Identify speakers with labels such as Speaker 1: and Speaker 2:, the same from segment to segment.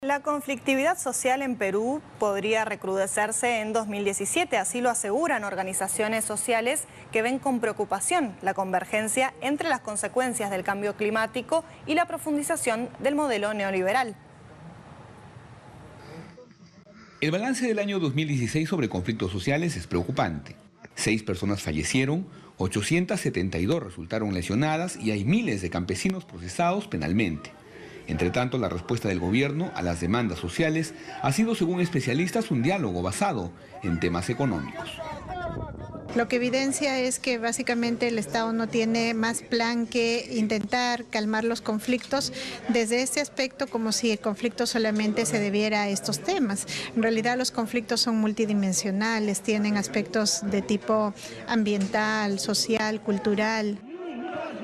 Speaker 1: La conflictividad social en Perú podría recrudecerse en 2017, así lo aseguran organizaciones sociales que ven con preocupación la convergencia entre las consecuencias del cambio climático y la profundización del modelo neoliberal.
Speaker 2: El balance del año 2016 sobre conflictos sociales es preocupante. 6 personas fallecieron, 872 resultaron lesionadas y hay miles de campesinos procesados penalmente. Entre tanto, la respuesta del gobierno a las demandas sociales ha sido, según especialistas, un diálogo basado en temas económicos.
Speaker 3: Lo que evidencia es que básicamente el Estado no tiene más plan que intentar calmar los conflictos desde este aspecto, como si el conflicto solamente se debiera a estos temas. En realidad los conflictos son multidimensionales, tienen aspectos de tipo ambiental, social, cultural.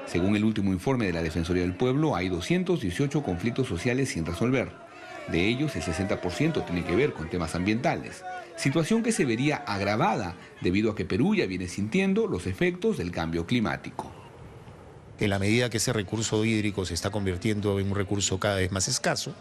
Speaker 2: Según el último informe de la Defensoría del Pueblo, hay 218 conflictos sociales sin resolver. De ellos, el 60% tiene que ver con temas ambientales, situación que se vería agravada debido a que Perú ya viene sintiendo los efectos del cambio climático.
Speaker 4: En la medida que ese recurso hídrico se está convirtiendo en un recurso cada vez más escaso,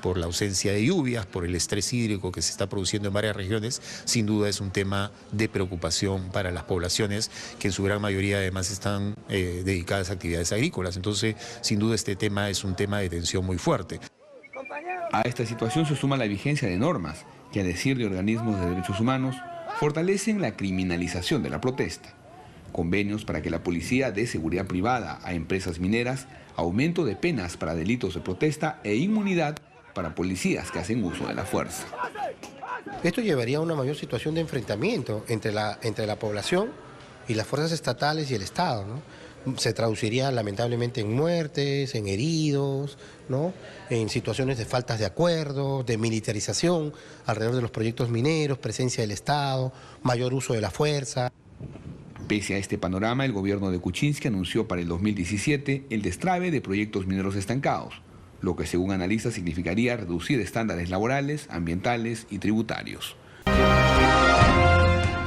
Speaker 4: por la ausencia de lluvias, por el estrés hídrico que se está produciendo en varias regiones, sin duda es un tema de preocupación para las poblaciones que en su gran mayoría además están dedicadas a actividades agrícolas. Entonces, sin duda este tema es un tema de tensión muy fuerte.
Speaker 2: A esta situación se suma la vigencia de normas que, a decir de organismos de derechos humanos, fortalecen la criminalización de la protesta. Convenios para que la policía dé seguridad privada a empresas mineras, aumento de penas para delitos de protesta e inmunidad para policías que hacen uso de la fuerza.
Speaker 5: Esto llevaría a una mayor situación de enfrentamiento entre la población y las fuerzas estatales y el Estado, ¿no? Se traduciría lamentablemente en muertes, en heridos, ¿no? En situaciones de faltas de acuerdo, de militarización alrededor de los proyectos mineros, presencia del Estado, mayor uso de la fuerza.
Speaker 2: Pese a este panorama, el gobierno de Kuczynski anunció para el 2017 el destrabe de proyectos mineros estancados, lo que según analistas significaría reducir estándares laborales, ambientales y tributarios.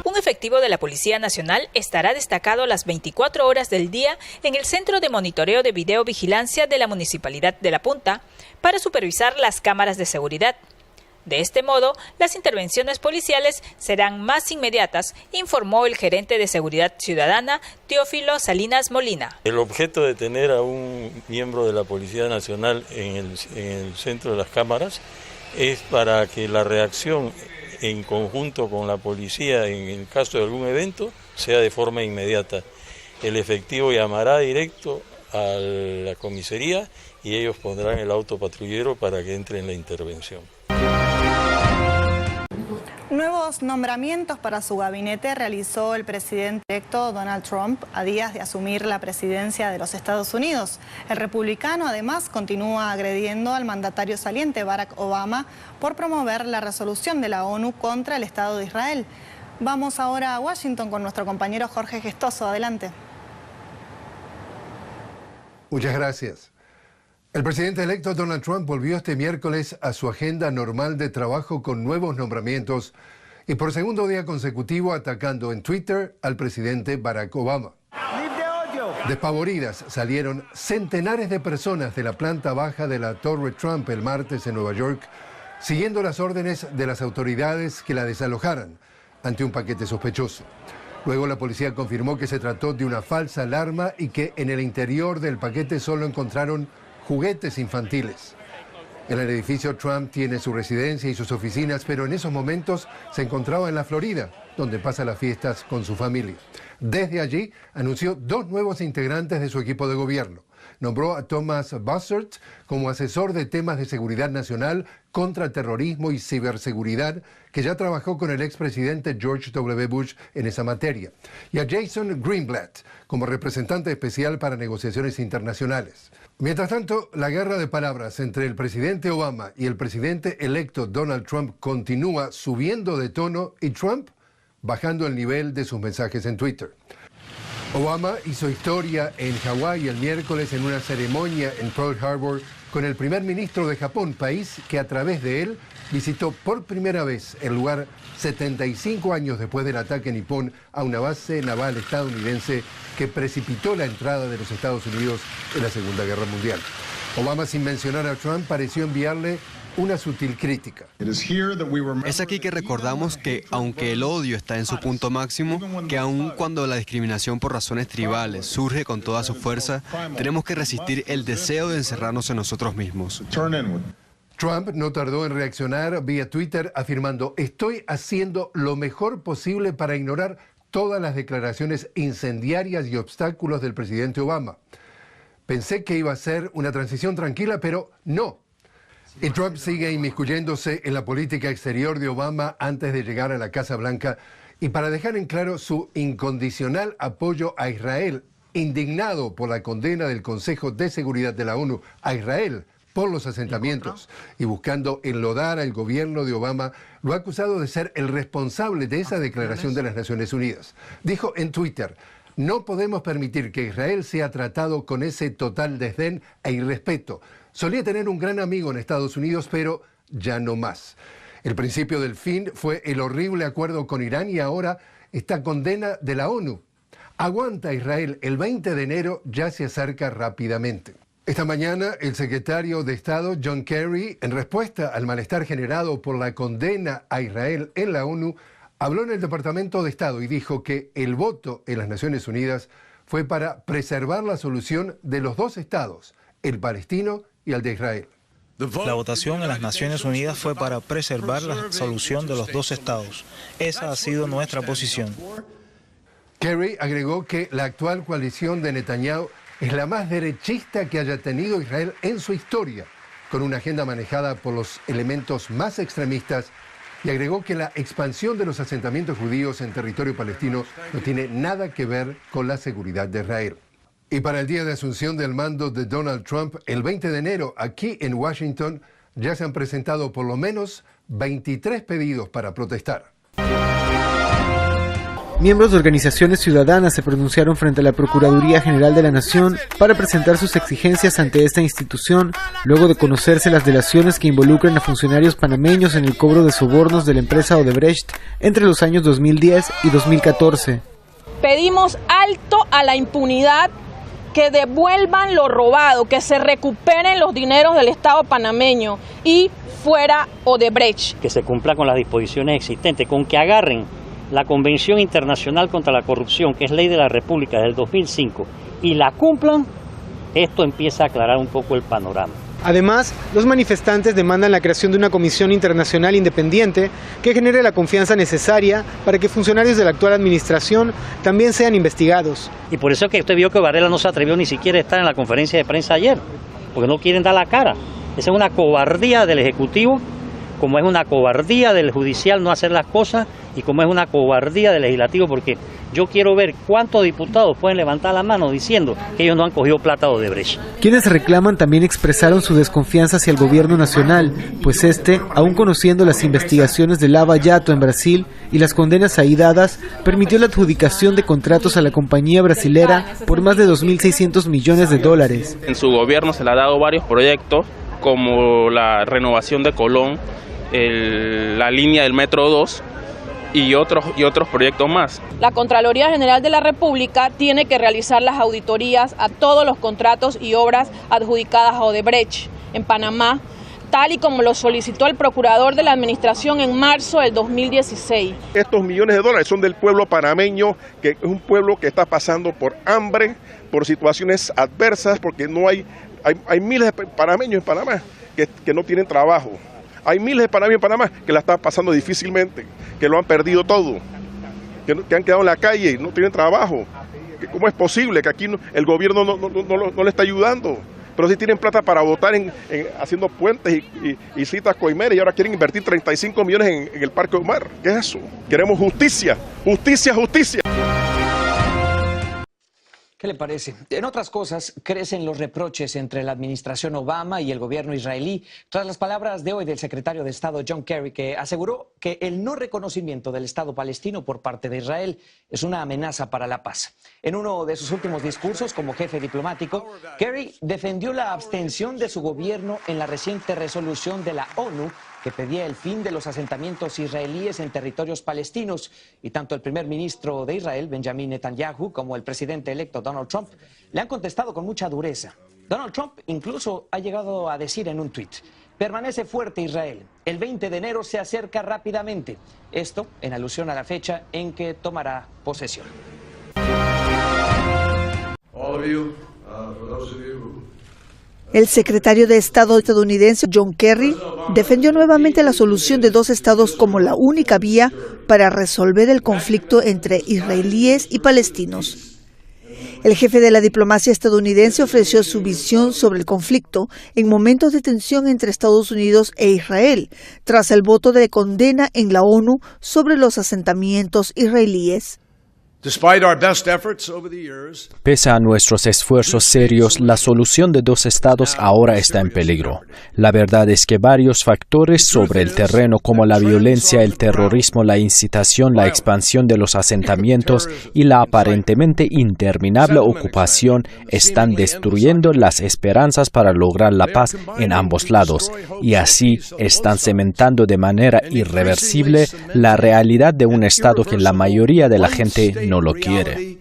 Speaker 6: Un efectivo de la Policía Nacional estará destacado las 24 horas del día en el Centro de Monitoreo de Videovigilancia de la Municipalidad de La Punta para supervisar las cámaras de seguridad. De este modo, las intervenciones policiales serán más inmediatas, informó el gerente de Seguridad Ciudadana, Teófilo Salinas Molina.
Speaker 7: El objeto de tener a un miembro de la Policía Nacional en el centro de las cámaras es para que la reacción en conjunto con la policía en el caso de algún evento sea de forma inmediata. El efectivo llamará directo a la comisaría y ellos pondrán el auto patrullero para que entre en la intervención.
Speaker 1: Nuevos nombramientos para su gabinete realizó el presidente electo Donald Trump a días de asumir la presidencia de los Estados Unidos. El republicano además continúa agrediendo al mandatario saliente Barack Obama por promover la resolución de la ONU contra el Estado de Israel. Vamos ahora a Washington con nuestro compañero Jorge Gestoso. Adelante.
Speaker 8: Muchas gracias. El presidente electo Donald Trump volvió este miércoles a su agenda normal de trabajo con nuevos nombramientos y por segundo día consecutivo atacando en Twitter al presidente Barack Obama. Despavoridas salieron centenares de personas de la planta baja de la Torre Trump el martes en Nueva York, siguiendo las órdenes de las autoridades que la desalojaran ante un paquete sospechoso. Luego la policía confirmó que se trató de una falsa alarma y que en el interior del paquete solo encontraron juguetes infantiles. En el edificio Trump tiene su residencia y sus oficinas, pero en esos momentos se encontraba en la Florida, donde pasa las fiestas con su familia. Desde allí anunció 2 nuevos integrantes de su equipo de gobierno. Nombró a Thomas Bossert como asesor de temas de seguridad nacional, contraterrorismo y ciberseguridad, que ya trabajó con el expresidente George W. Bush en esa materia. Y a Jason Greenblatt como representante especial para negociaciones internacionales. Mientras tanto, la guerra de palabras entre el presidente Obama y el presidente electo Donald Trump continúa subiendo de tono y Trump bajando el nivel de sus mensajes en Twitter. Obama hizo historia en Hawái el miércoles en una ceremonia en Pearl Harbor con el primer ministro de Japón, país que a través de él visitó por primera vez el lugar 75 años después del ataque nipón a una base naval estadounidense que precipitó la entrada de los Estados Unidos en la Segunda Guerra Mundial. Obama, sin mencionar a Trump, pareció enviarle una sutil crítica.
Speaker 9: Es aquí que recordamos que, aunque el odio está en su punto máximo, que aun cuando la discriminación por razones tribales surge con toda su fuerza, tenemos que resistir el deseo de encerrarnos en nosotros mismos.
Speaker 8: Trump no tardó en reaccionar vía Twitter afirmando: estoy haciendo lo mejor posible para ignorar todas las declaraciones incendiarias y obstáculos del presidente Obama. Pensé que iba a ser una transición tranquila, pero no. Y Trump sigue inmiscuyéndose en la política exterior de Obama antes de llegar a la Casa Blanca y para dejar en claro su incondicional apoyo a Israel, indignado por la condena del Consejo de Seguridad de la ONU a Israel por los asentamientos y buscando enlodar al gobierno de Obama, lo ha acusado de ser el responsable de esa declaración de las Naciones Unidas. Dijo en Twitter: no podemos permitir que Israel sea tratado con ese total desdén e irrespeto. Solía tener un gran amigo en Estados Unidos, pero ya no más. El principio del fin fue el horrible acuerdo con Irán y ahora esta condena de la ONU. Aguanta Israel, el 20 de enero ya se acerca rápidamente. Esta mañana, el secretario de Estado, John Kerry, en respuesta al malestar generado por la condena a Israel en la ONU, habló en el Departamento de Estado y dijo que el voto en las Naciones Unidas fue para preservar la solución de los dos estados, el palestino y el de Israel.
Speaker 10: La votación en las Naciones Unidas fue para preservar la solución de los dos estados. Esa ha sido nuestra posición.
Speaker 8: Kerry agregó que la actual coalición de Netanyahu es la más derechista que haya tenido Israel en su historia, con una agenda manejada por los elementos más extremistas, y agregó que la expansión de los asentamientos judíos en territorio palestino no tiene nada que ver con la seguridad de Israel. Y para el día de asunción del mando de Donald Trump, el 20 de enero, aquí en Washington, ya se han presentado por lo menos 23 pedidos para protestar.
Speaker 11: Miembros de organizaciones ciudadanas se pronunciaron frente a la Procuraduría General de la Nación para presentar sus exigencias ante esta institución, luego de conocerse las delaciones que involucran a funcionarios panameños en el cobro de sobornos de la empresa Odebrecht entre los años 2010 y 2014.
Speaker 12: Pedimos alto a la impunidad, que devuelvan lo robado, que se recuperen los dineros del Estado panameño y fuera Odebrecht.
Speaker 13: Que se cumpla con las disposiciones existentes, con que agarren la Convención Internacional contra la Corrupción, que es ley de la República del 2005, y la cumplan, esto empieza a aclarar un poco el panorama.
Speaker 11: Además, los manifestantes demandan la creación de una comisión internacional independiente que genere la confianza necesaria para que funcionarios de la actual administración también sean investigados.
Speaker 13: Y por eso es que usted vio que Varela no se atrevió ni siquiera a estar en la conferencia de prensa ayer, porque no quieren dar la cara. Esa es una cobardía del Ejecutivo, como es una cobardía del Judicial no hacer las cosas y como es una cobardía del Legislativo, porque yo quiero ver cuántos diputados pueden levantar la mano diciendo que ellos no han cogido plata de Odebrecht.
Speaker 11: Quienes reclaman también expresaron su desconfianza hacia el gobierno nacional, pues aún conociendo las investigaciones de Lava Jato en Brasil y las condenas ahí dadas, permitió la adjudicación de contratos a la compañía brasilera por más de 2.600 millones de dólares.
Speaker 14: En su gobierno se le ha dado varios proyectos, como la renovación de Colón, la línea del Metro 2 y otros proyectos más.
Speaker 12: La Contraloría General de la República tiene que realizar las auditorías a todos los contratos y obras adjudicadas a Odebrecht en Panamá, tal y como lo solicitó el procurador de la Administración en marzo del 2016.
Speaker 15: Estos millones de dólares son del pueblo panameño, que es un pueblo que está pasando por hambre, por situaciones adversas, porque no hay miles de panameños en Panamá que no tienen trabajo. Hay miles de panameños en Panamá que la están pasando difícilmente, que lo han perdido todo, que han quedado en la calle y no tienen trabajo. ¿Cómo es posible que aquí el gobierno no le está ayudando? Pero sí tienen plata para votar haciendo puentes y citas coimeras y ahora quieren invertir 35 millones en el Parque Omar. ¿Qué es eso? Queremos justicia, justicia, justicia.
Speaker 16: ¿Qué le parece? En otras cosas, crecen los reproches entre la administración Obama y el gobierno israelí tras las palabras de hoy del secretario de Estado John Kerry, que aseguró que el no reconocimiento del Estado palestino por parte de Israel es una amenaza para la paz. En uno de sus últimos discursos como jefe diplomático, Kerry defendió la abstención de su gobierno en la reciente resolución de la ONU que pedía el fin de los asentamientos israelíes en territorios palestinos, y tanto el primer ministro de Israel, Benjamin Netanyahu, como el presidente electo Donald Trump le han contestado con mucha dureza. Donald Trump incluso ha llegado a decir en un tuit: Permanece fuerte Israel. El 20 de enero se acerca rápidamente. Esto en alusión a la fecha en que tomará posesión.
Speaker 17: El secretario de Estado estadounidense John Kerry defendió nuevamente la solución de dos estados como la única vía para resolver el conflicto entre israelíes y palestinos. El jefe de la diplomacia estadounidense ofreció su visión sobre el conflicto en momentos de tensión entre Estados Unidos e Israel, tras el voto de condena en la ONU sobre los asentamientos israelíes.
Speaker 18: Pese a nuestros esfuerzos serios, la solución de dos estados ahora está en peligro. La verdad es que varios factores sobre el terreno como la violencia, el terrorismo, la incitación, la expansión de los asentamientos y la aparentemente interminable ocupación están destruyendo las esperanzas para lograr la paz en ambos lados y así están cementando de manera irreversible la realidad de un estado que la mayoría de la gente no lo quiere.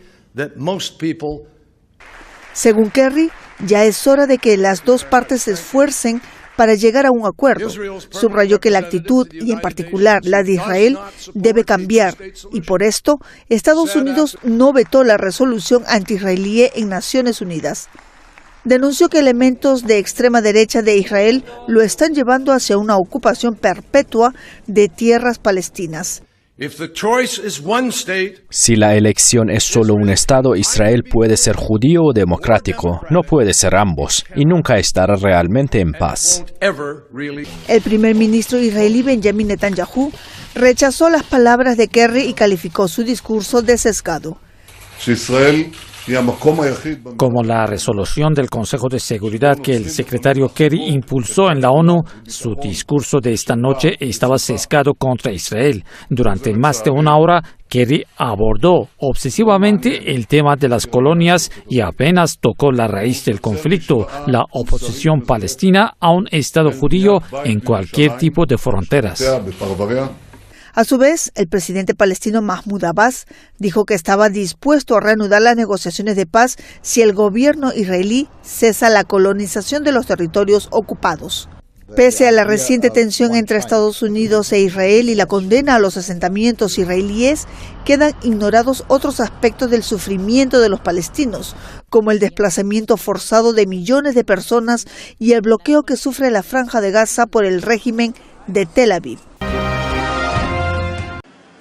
Speaker 17: Según Kerry, ya es hora de que las dos partes se esfuercen para llegar a un acuerdo. Subrayó que la actitud, y en particular la de Israel, debe cambiar, y por esto Estados Unidos no vetó la resolución anti-israelí en Naciones Unidas. Denunció que elementos de extrema derecha de Israel lo están llevando hacia una ocupación perpetua de tierras palestinas.
Speaker 18: Si la elección es solo un estado, Israel puede ser judío o democrático, no puede ser ambos, y nunca estará realmente en paz.
Speaker 17: El primer ministro israelí Benjamin Netanyahu rechazó las palabras de Kerry y calificó su discurso de sesgado.
Speaker 19: Como la resolución del Consejo de Seguridad que el secretario Kerry impulsó en la ONU, su discurso de esta noche estaba sesgado contra Israel. Durante más de una hora, Kerry abordó obsesivamente el tema de las colonias y apenas tocó la raíz del conflicto, la oposición palestina a un Estado judío en cualquier tipo de fronteras.
Speaker 17: A su vez, el presidente palestino Mahmoud Abbas dijo que estaba dispuesto a reanudar las negociaciones de paz si el gobierno israelí cesa la colonización de los territorios ocupados. Pese a la reciente tensión entre Estados Unidos e Israel y la condena a los asentamientos israelíes, quedan ignorados otros aspectos del sufrimiento de los palestinos, como el desplazamiento forzado de millones de personas y el bloqueo que sufre la Franja de Gaza por el régimen de Tel Aviv.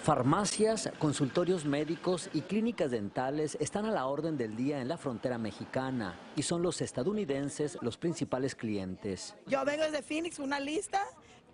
Speaker 20: Farmacias, consultorios médicos y clínicas dentales están a la orden del día en la frontera mexicana y son los estadounidenses los principales clientes.
Speaker 21: Yo vengo desde Phoenix, una lista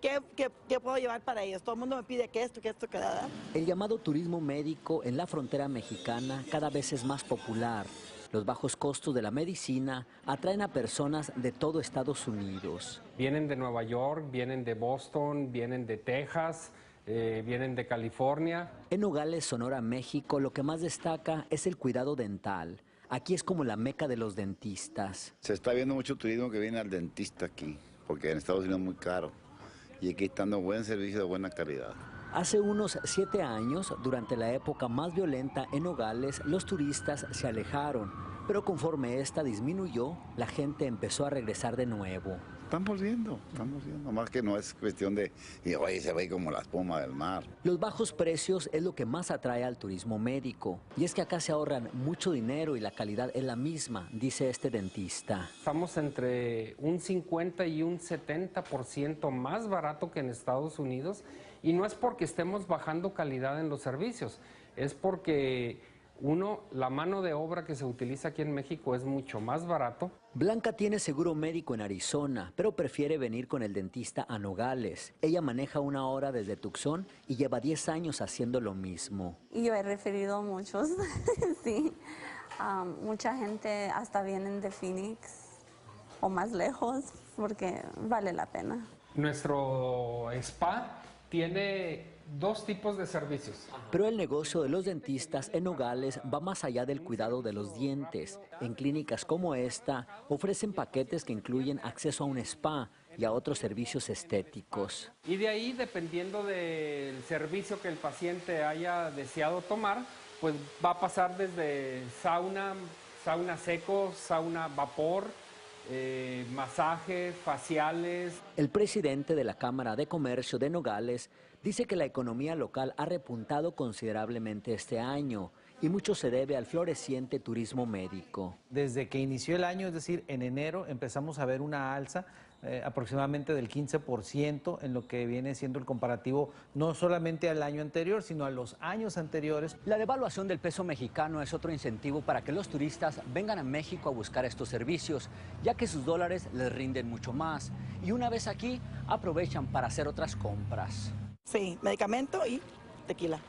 Speaker 21: que puedo llevar para ellos. Todo el mundo me pide que esto, que da.
Speaker 20: El llamado turismo médico en la frontera mexicana cada vez es más popular. Los bajos costos de la medicina atraen a personas de todo Estados Unidos.
Speaker 22: Vienen de Nueva York, vienen de Boston, vienen de Texas. Vienen de California.
Speaker 20: En Nogales, Sonora, México, lo que más destaca es el cuidado dental. Aquí es como la meca de los dentistas.
Speaker 23: Se está viendo mucho turismo que viene al dentista aquí, porque en Estados Unidos es muy caro. Y aquí está dando buen servicio de buena calidad.
Speaker 20: Hace unos 7 años, durante la época más violenta en Nogales, los turistas se alejaron. Pero conforme esta disminuyó, la gente empezó a regresar de nuevo.
Speaker 23: Estamos viendo, más que no es cuestión de, oye, se ve como la espuma del mar.
Speaker 20: Los bajos precios es lo que más atrae al turismo médico. Y es que acá se ahorran mucho dinero y la calidad es la misma, dice este dentista.
Speaker 22: Estamos entre un 50 y un 70% más barato que en Estados Unidos. Y no es porque estemos bajando calidad en los servicios, es porque la mano de obra que se utiliza aquí en México es mucho más barato.
Speaker 20: Blanca tiene seguro médico en Arizona, pero prefiere venir con el dentista a Nogales. Ella maneja 1 hora desde Tucson y lleva 10 años haciendo lo mismo.
Speaker 24: Y yo he referido a muchos, sí. Mucha gente hasta vienen de Phoenix o más lejos porque vale la pena.
Speaker 22: Nuestro spa tiene 2 tipos de servicios.
Speaker 20: Pero el negocio de los dentistas en Nogales va más allá del cuidado de los dientes. En clínicas como esta ofrecen paquetes que incluyen acceso a un spa y a otros servicios estéticos.
Speaker 22: Y de ahí, dependiendo del servicio que el paciente haya deseado tomar, pues va a pasar desde sauna seco, sauna vapor, masajes, faciales.
Speaker 20: El presidente de la Cámara de Comercio de Nogales dice que la economía local ha repuntado considerablemente este año y mucho se debe al floreciente turismo médico.
Speaker 2: Desde que inició el año, es decir, en enero, empezamos a ver una alza aproximadamente del 15% en lo que viene siendo el comparativo no solamente al año anterior, sino a los años anteriores.
Speaker 20: La devaluación del peso mexicano es otro incentivo para que los turistas vengan a México a buscar estos servicios, ya que sus dólares les rinden mucho más y una vez aquí aprovechan para hacer otras compras.
Speaker 21: Sí, medicamento y tequila.